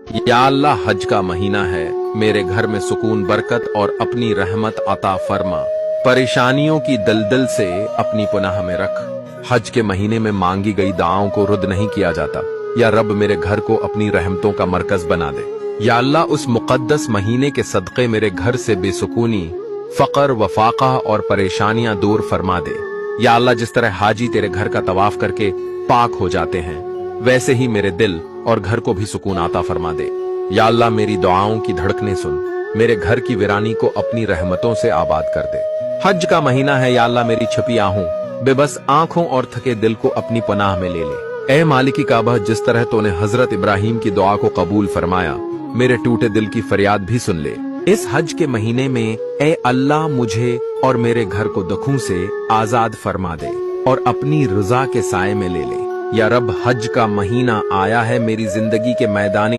या अल्लाह, हज का महीना है, मेरे घर में सुकून, बरकत और अपनी रहमत अता फरमा। परेशानियों की दलदल से अपनी पनाह में रख। हज के महीने में मांगी गई दुआओं को रद्द नहीं किया जाता। या रब, मेरे घर को अपनी रहमतों का मरकज बना दे। या अल्लाह, उस मुकद्दस महीने के सदक़े मेरे घर से बेसुकूनी, फकर, वफाका और परेशानियां दूर फरमा दे। या अल्लाह, जिस तरह हाजी तेरे घर का तवाफ करके पाक हो जाते हैं, वैसे ही मेरे दिल और घर को भी सुकून आता फरमा दे। या अल्लाह, मेरी दुआओं की धड़कनें सुन, मेरे घर की वीरानी को अपनी रहमतों से आबाद कर दे। हज का महीना है, या अल्लाह, मेरी छुपी आहूं, बेबस आंखों और थके दिल को अपनी पनाह में ले ले। ए मालिकी काबा, जिस तरह तूने हजरत इब्राहिम की दुआ को कबूल फरमाया, मेरे टूटे दिल की फरियाद भी सुन ले। इस हज के महीने में ए अल्लाह, मुझे और मेरे घर को दुखों से आजाद फरमा दे और अपनी रजा के साए में ले ले। या रब, हज का महीना आया है, मेरी जिंदगी के मैदानी